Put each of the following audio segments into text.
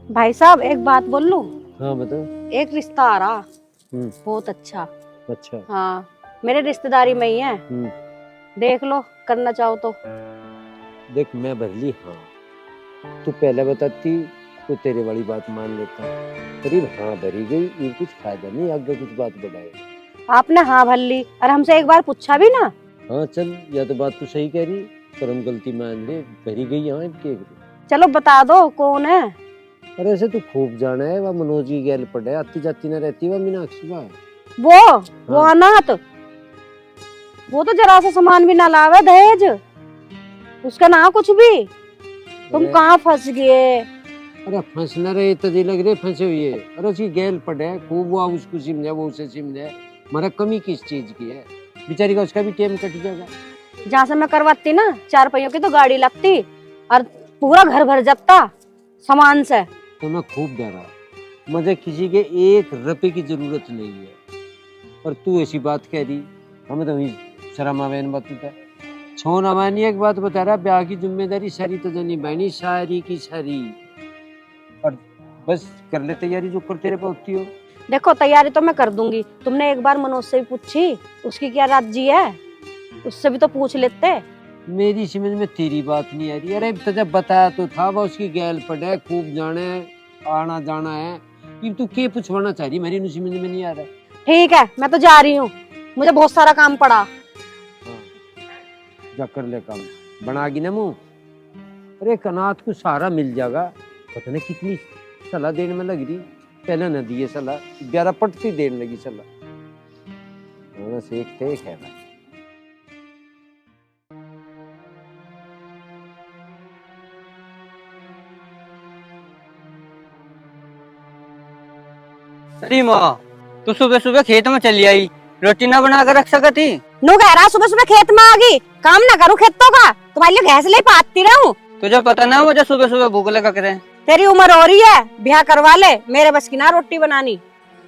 भाई साहब एक बात बोल लूं? हाँ बताओ। एक रिश्ता आ रहा, हम्म। बहुत अच्छा। अच्छा। हाँ, मेरे रिश्तेदारी में ही है, देख लो करना चाहो तो। देख मैं भरली, हाँ तू पहले बताती तो तेरे वाली बात मान लेता, करीब हाँ भरी गई, ये कुछ फायदा नहीं आगे कुछ बात बढ़ाए। आपने हाँ भर ली और हमसे एक बार पूछा भी ना। हाँ चल, या तो बात तू सही कह रही, पर हम गलती मान ले, भरी गई यहाँ इनके। चलो बता दो कौन है। पर ऐसे तू खूब जाना है, वह मनोज की गैल पड़े आती जाती ना रहती, वह मीनाक्षी बा। वो हाँ। अनाथ, वो तो जरा सा सामान भी ना लावे दहेज, उसका ना कुछ भी। तुम कहाँ फंस गए? अरे फंस न रहे तजी लग रहे फंसे हुए। अरे उसकी गैल पड़े खूब, वो उसको सिमझे वो उसे सिमझे, हमारा कमी किस चीज की है बेचारी का, उसका भी टेम कट जाएगा। जहाँ से मैं करवाती ना 4 पहियों की तो गाड़ी लगती और पूरा घर भर जाता सामान से। तो मैं खूब डरा, मुझे किसी के 1 रुपए की जरूरत नहीं है, और तू ऐसी बात कह दी, हमें तो शर्म आवे इन बातों पे। छोन अमानी एक बात बता रहा, ब्याह की जिम्मेदारी सारी तो जनी बहनी सारी की सारी, और बस कर ले तैयारी जो कर तेरे पे होती हो। देखो तैयारी तो मैं कर दूंगी, तुमने एक बार मनोज से भी पूछी उसकी क्या राजी है? उससे भी तो पूछ लेते। मेरी समझ में तेरी बात नहीं आ रही। अरे तुझे बताया तो था, वो उसकी गैल पड़े खूब जाने आना जाना है, कि तू क्या पूछवाना चाह रही, मेरी समझ में नहीं आ रहा। ठीक है मैं तो जा रही हूँ, मुझे बहुत सारा काम पड़ा। हाँ, जा कर ले काम, बनागी ना मुंह। अरे कनात को सहारा मिल जाएगा, पता नहीं कितनी सलाह देने में लग रही, पहले न दिए सलाह, 11 पटती देने लगी सलाह। बस एक थे एक है भाई। अरे माँ, तू सुबह सुबह खेत में चली आई, रोटी ना बना कर रख सकती? नु कह रहा सुबह सुबह खेत में आ गई, काम ना करूँ खेतों का, तुम्हारे लिए घास ले पाती रहूं। तुझे पता ना मुझे सुबह सुबह भूख लगा करे। तेरी उम्र हो रही है, ब्याह करवा ले, मेरे बस की ना रोटी बनानी।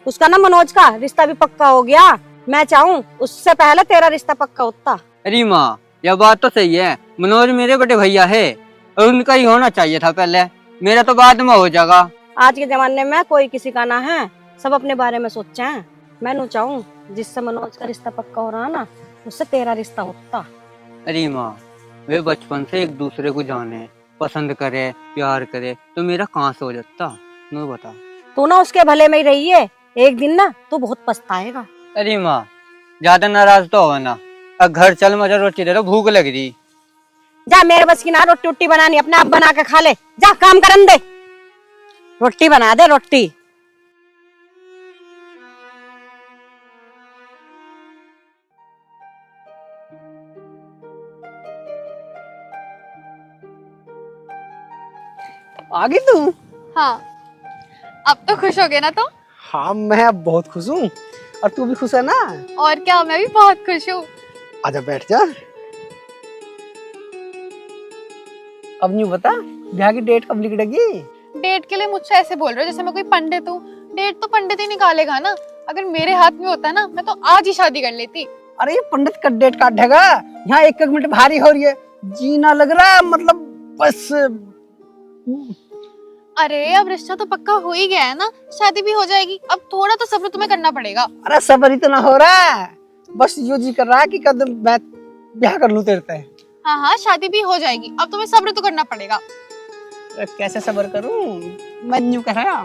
उसका ना मनोज का रिश्ता भी पक्का हो गया, मैं चाहूँ उससे पहले तेरा रिश्ता पक्का होता। अरे माँ, यह बात तो सही है, मनोज मेरे बड़े भैया है और उनका ही होना चाहिए था पहले, मेरा तो बाद में हो जाएगा। आज के जमाने में कोई किसी का ना है, सब अपने बारे में सोचे हैं। मैं नु चाहूँ जिससे मनोज का रिश्ता पक्का हो रहा ना, उससे तेरा रिश्ता होता। अरे माँ, वे बचपन से एक दूसरे को जाने, पसंद करे, प्यार करे, तो मेरा कहाँ से हो जाता, नो बता। तू ना उसके भले में ही रही है, एक दिन ना तू बहुत पछताएगा। अरे माँ, ज्यादा नाराज तो हो ना, अब घर चल, मुझे रोटी दे दो, भूख लग रही। जा, मेरे बस की ना रोटी वोटी बनानी, अपने आप बना के खा ले, जा काम करन दे, रोटी बना दे रोटी। आ गई तू? हाँ, अब तो खुश हो गए ना तुम? हाँ मैं अब बहुत खुश हूँ, और तू भी खुश है ना? और क्या, मैं भी बहुत खुश हूँ। आजा बैठ जा। अब न्यू बता, ब्याह की डेट कब निकलेगी? डेट के लिए मुझसे ऐसे बोल रहे हो जैसे मैं कोई पंडित हूँ। डेट तो पंडित ही निकालेगा ना, अगर मेरे हाथ में होता ना मैं तो आज ही शादी कर लेती। अरे ये पंडित का डेट काटेगा, यहाँ एक एक मिनट भारी हो रही है, जीना लग रहा है, मतलब बस। अरे अब रिश्ता तो पक्का हो ही गया है ना, शादी भी हो जाएगी, अब थोड़ा तो सब्र तुम्हें करना पड़ेगा। अरे सब्र इतना हो रहा है, बस यो जी कर रहा है कि कद मैं ब्याह कर लूं तेरे से। हाँ हाँ, शादी भी हो जाएगी, अब तुम्हें सब्र तो करना पड़ेगा। कैसे सब्र करूं, मैं न्यू कह रहा,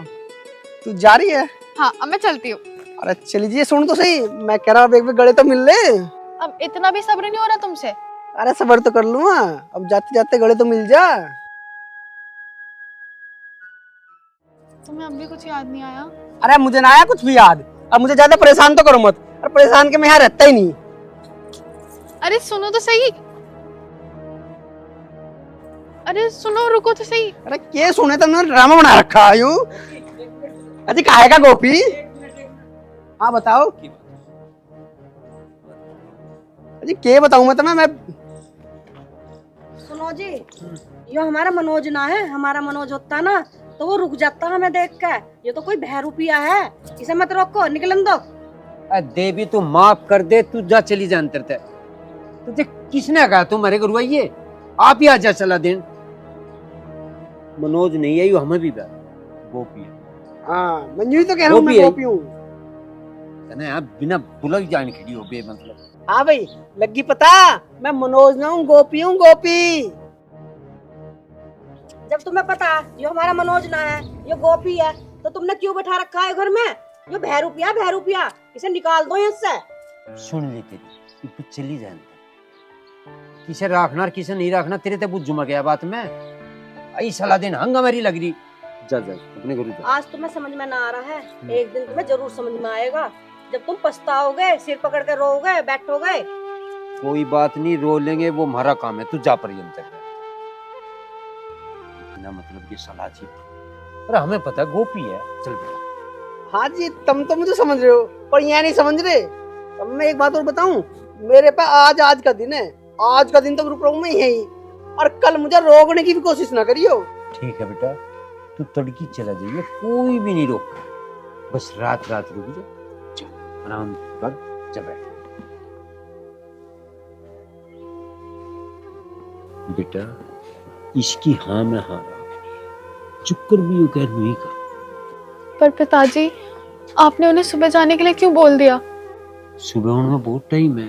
तू जा रही है? हाँ, अब मैं चलती हूँ। अरे चली जी, सुन तो सही, मैं कह रहा हूँ एक गले तो मिल ले। अब इतना भी सब्र नहीं हो रहा तुमसे? अरे सब्र तो कर लूंगा, अब जाते जाते गले तो मिल जा। तुम्हें अब भी कुछ याद नहीं आया? अरे मुझे ना आया कुछ भी याद, अब मुझे ज्यादा परेशान तो करो मत, अरे परेशान के मैं यहाँ रहता ही नहीं। अरे सुनो तो सही, अरे सुनो, रुको तो सही। अरे के सुने, तो मैंने ड्रामा बना रखा है यूं। अजी काहे का गोपी? हाँ बताओ। अजी के बताऊं मैं तुम्हें? मैं सुनो जी, यो हमारा मनोज ना है, हमारा मनोज होता ना तो वो रुक जाता हमें देख के। ये तो कोई बहरूपिया है, इसे मत रोको, निकलन दो। देवी तू माफ कर दे, तू जा चली जा अंतर तक। तुझे किसने कहा तुम हमारे घर आइए, आप ही आ जा चला देन। मनोज नहीं आई हमें भी गोपी है। हाँ मंजू ही तो कह रहा हूँ, मैं गोपी हूँ। तने आप बिना बुलक जान खड़ी हो बे मतलब। हाँ भाई लगी पता, मैं मनोज ना हूँ, गोपी हूँ गोपी। जब तुम्हें पता ये हमारा मनोज ना है, ये गोपी है, तो तुमने क्यों बैठा रखा है घर में? ये बहरूपिया, इसे निकाल दो इससे। सुन ले तेरी, तू चली जाए किसे रखना और किसे नहीं रखना तेरे ते बुझ जुमा गया बात में। आई साला दिन हंगा मेरी लग रही। जा जा अपने घर जा। आज तुम्हें समझ में ना आ रहा है, एक दिन तुम्हें जरूर समझ में आएगा, जब तुम पछताओगे, सिर पकड़ के रोओगे, बैठोगे। कोई बात नहीं, रो लेंगे, वो हमारा काम है, तू जा पर्यंत है। बिना मतलब की सलाह जी, अरे हमें पता है गोपी है, चल बेटा। हाँ जी तुम तो मुझे समझ रहे हो, पर यहाँ नहीं समझ रहे। अब मैं एक बात और बताऊं, मेरे पे आज का दिन है, आज का दिन तो रुक रहा हूँ मैं यही, और कल मुझे रोकने की भी कोशिश ना करियो। ठीक है बेटा, तू तड़की चला जाइए, कोई भी नहीं रोक, बस रात रुक जा, आराम कर, जा बैठ। बेटा इसकी हाँ में हाँ चुक्कर भी यू कह नहीं कर। पर पिताजी आपने उन्हें सुबह जाने के लिए क्यों बोल दिया? सुबह उनमें बहुत टाइम है,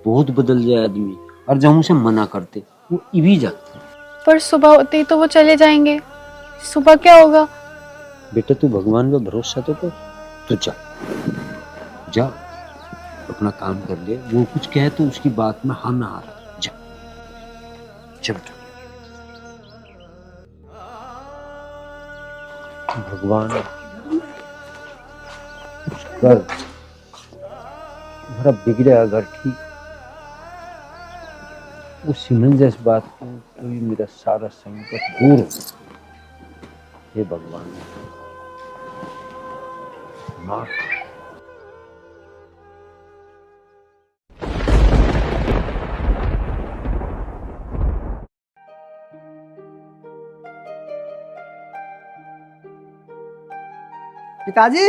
बहुत बदल जाए आदमी, और जब उसे मना करते वो इवी जाते। पर सुबह होते ही तो वो चले जाएंगे, सुबह क्या होगा? बेटा तू भगवान पे भरोसा तो कर, तू जा अपना काम कर ले, वो कुछ कहे तो उसकी बात में हाँ ना आ रहा, जा बेटा। भगवान कर मेरा बिगड़ेगा घर ठीक, वो सिमरन जैसी बात को तो ही मेरा सारा संकट दूर हो। हे भगवान माँ पिताजी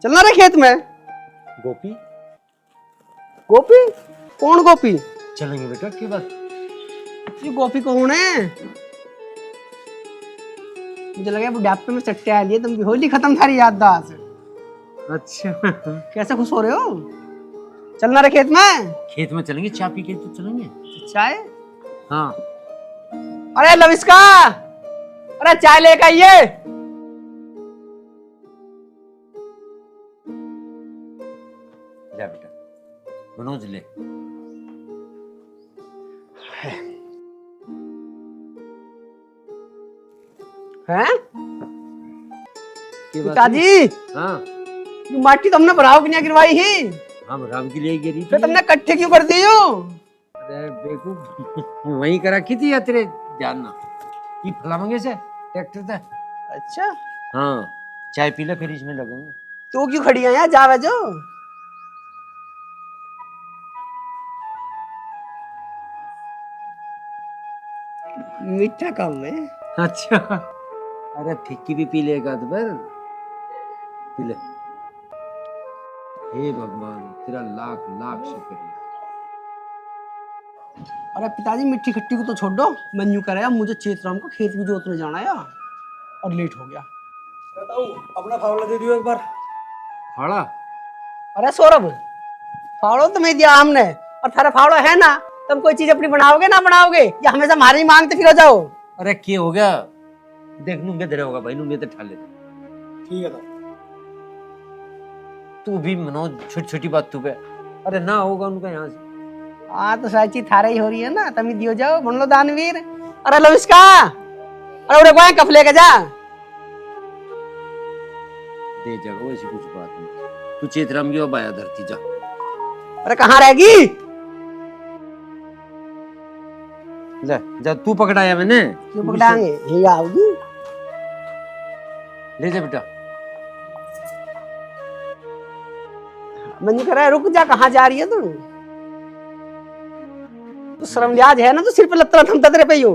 चलना रे खेत में। गोपी गोपी? कौन गोपी? चलेंगे बेटा, की बात? ये गोपी कौन है? मुझे लगा बुढ़ापे में चट्टे आ लिए, तुम होली खत्म थारी याददाश्त। अच्छा कैसे खुश हो रहे हो? चलना रे खेत में। खेत में चलेंगे, चाय पी के तो चलेंगे। चाय? हाँ। अरे लविस्का, अरे चाय लेकर आइए। जा बेटा, मनोज ले। हैं? की बात पिताजी है? हाँ ये माटी तुमने भराव की नहीं गिरवाई ही, हम राम के लिए गिरी फिर थी। तुमने कट्ठे क्यों कर दियो? अरे बेवकूफ वहीं करा की थी या तेरे जानना ये फलामंगे से ट्रैक्टर था। अच्छा हाँ चाय पी ले, फिर इसमें लगेंगे। तू क्यों खड़ी है यहाँ, जावे जो। मीठा कम है। अच्छा अरे फिक्की भी पी लेगा तो फिर पी ले। हे भगवान तेरा लाख लाख शुक्रिया। अरे पिताजी मिट्टी खट्टी को तो छोड़ दो, मैं यूं कराया, मुझे चेतराम को खेत की जोतने जाना है और लेट हो गया। बताओ अपना फावड़ा दे दियो एक बार। फाड़ा? अरे सौरभ फावड़ो तो मैं दिया हमने, और थारा फावड़ा है ना, तुम कोई चीज अपनी बनाओगे ना बनाओगे या हमेशा हमारी ही मांगते फिर जाओ। अरे क्या हो गया, देख लूंगे तेरे होगा भाई, लूंगे तो ठा ले। ठीक है तू भी मनोज छोटी छोटी बात तू पे, अरे ना होगा उनका यहाँ से। हाँ तो सारी चीज थारा ही हो रही है ना, तुम ही दियो जाओ, बन लो दानवीर। अरे लो इसका, अरे उड़े गोए कफ लेके जा। दे जाओ ऐसी कुछ बात नहीं, तू चेतराम की बाया धरती जा। अरे कहाँ रहेगी? जा जा तू पकड़ाया मैंने, क्यों पकड़ाएंगे, यही आओगी। ले जा बेटा। मैं नहीं कर रहा, रुक जा, कहाँ जा रही है तू? तो शर्म लिहाज है ना, तो सिर पे लत्ता थमता तेरे पे ही हो।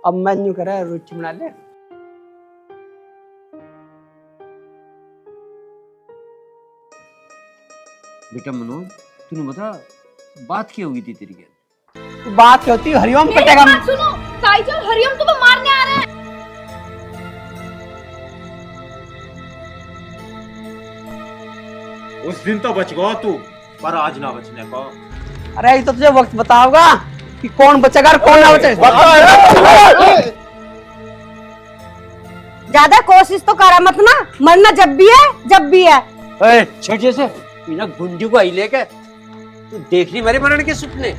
अब मैं नहीं कर रहा, रोटी बना ले। बेटा मनोज तूने बता बात क्या हुई थी तेरी? बात क्या होती है, हरिओम कटेगा। सुनो भाईजान, हरिओम को तो मारने आ रहे हैं। उस दिन तो बच गया तू, पर आज ना बचने को। अरे ये तो तुझे वक्त बताओगा कि कौन बचेगा और कौन ना बचेगा। ज्यादा कोशिश तो करा मत ना, मरना जब भी है। अरे छोटे से बिना गुंडी को आई लेके तू देख ली मेरे मरण के सपने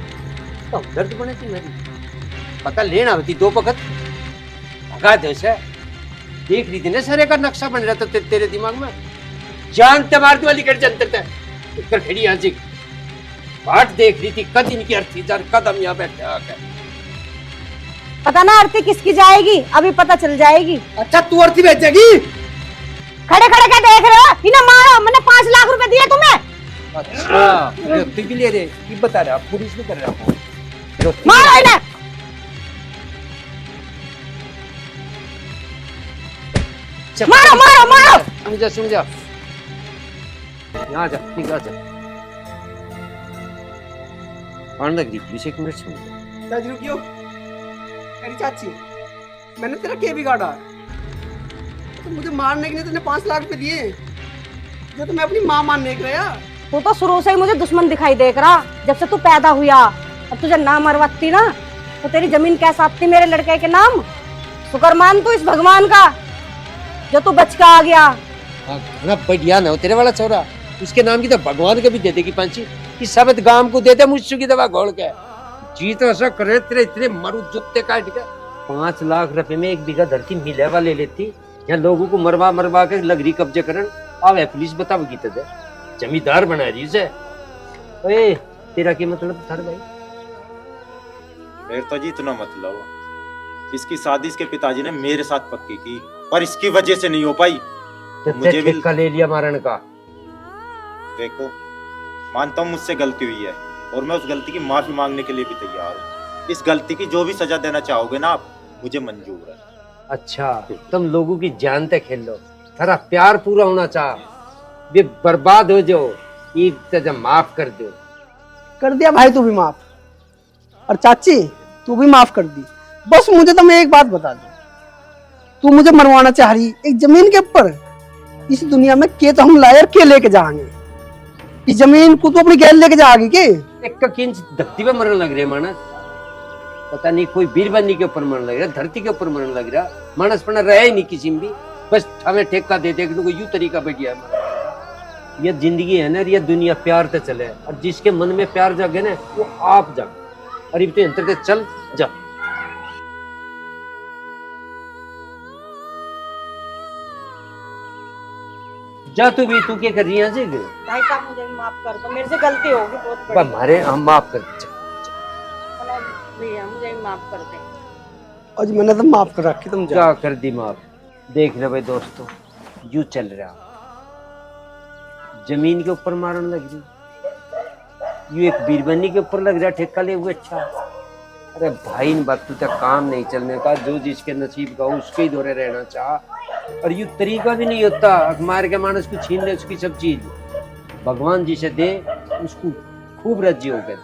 तो दर्द बने थी मेरी पता लेना होती दो वक्त भगा दे से देख रही थी ना सारे का नक्शा बन रहा था तेरे दिमाग में जान ते मारती वाली कर जनते थे उत्तर खड़ी आज बाट देख रही थी कद इनकी अर्थी जर कदम यहाँ बैठे आकर पता ना आरती किसकी जाएगी, अभी पता चल जाएगी। अच्छा तू अर्थी बेचेगी? खड़े खड़े क्या देख रहे हो? इन्हें मारो, मैंने 5 लाख रुपए दिए तुम्हें। अच्छा तू भी ले रहे ये बता रहा पुलिस में कर रहा हूँ मारो इन्हें। मारो मारो मारो। समझा यहाँ जा ठीक आ जा आने लग रही पुलिस एक मिनट समझ चाची रुकियो। अरे चाची मैंने तेरा क्या बिगाड़ा? तो मुझे मारने के लिए तुमने 5 लाख रुपए दिए जो तुम्हें अपनी माँ मानने के रहा। तू तो शुरू से ही मुझे दुश्मन दिखाई देख रहा, जब से तू पैदा हुआ। अब तुझे ना मरवाती ना तो तेरी जमीन कैसे आती मेरे लड़के के नाम। शुक्र मान तू इस भगवान का जो तू बच के आ गया। ना बढ़िया ना हो तेरे वाला छोरा उसके नाम की तो भगवान को भी दे देगी पांची कि सबत गांव को दे दे मुझसे की दवा घोल के जी तो ऐसा करे तेरे इतने मरु जुत्ते काट के 5 लाख रुपए में 1 बीघा धरती मिलेवा ले लेती यहाँ लोगों को मरवा के लगरी कब्जे करन अब है पुलिस बताओगी तो जमींदार बना रही उसे। ओए तेरा क्या मतलब था भाई? मेरे तो जी इतना मतलब इसकी शादी इसके पिताजी ने मेरे साथ पक्की की पर इसकी वजह से नहीं हो पाई। तो मुझे भी ठेका ले लिया मारन का। देखो मानता हूँ मुझसे गलती हुई है और मैं उस गलती की माफी मांगने के लिए भी तैयार हूँ। इस गलती की जो भी सजा देना चाहोगे ना आप मुझे मंजूर है। अच्छा तुम लोगों की जान तक खेल लो तेरा प्यार पूरा होना चाह वे बर्बाद हो जाओ एक सजा माफ कर दो। कर दिया भाई तू भी माफ और चाची तू भी माफ कर दी। बस मुझे तो मैं एक बात बता दो, तू मुझे मरवाना चाह रही एक जमीन के ऊपर। इस दुनिया में के तो हम लाए और के लेके जाएंगे। इस जमीन को तू अपनी गैल लेके जाएगी के? एक का इंच धरती पे मरने लग रहे मानस पता नहीं कोई बीरबंदी के ऊपर मरने लग रहा धरती के ऊपर मरने लग रहा मानस पना रहा ही नहीं किसी में भी बस हमें ठेका दे दे को यूं तरीका बैठिया है। ये जिंदगी है ना ये दुनिया प्यार से चले और जिसके मन में प्यार जागे ना वो आप जागे और तो अंतर के चल जा। जा तू भी तू क्या कर रही है जी? भाई साहब मुझे माफ कर दो, मेरे से गलती होगी बहुत बड़ी। हमारे हम माफ कर भैया मुझे माफ कर दे। आज मैंने तो माफ कर रखी तुम जा। क्या कर दी माफ? देख रहे भाई दोस्तों यूं चल रहा जमीन के ऊपर मारने लग रही यूं एक बीरबनी के ऊपर लग रहा ठेका ले हुए। अच्छा अरे भाई इन बात तक काम नहीं चलने का जो जिसके नसीब का उसके ही दौरे रहना चाह और यूं तरीका भी नहीं होता मार के मानस को छीन ले उसकी सब चीज भगवान जी से दे उसको खूब रज्जी हो गए।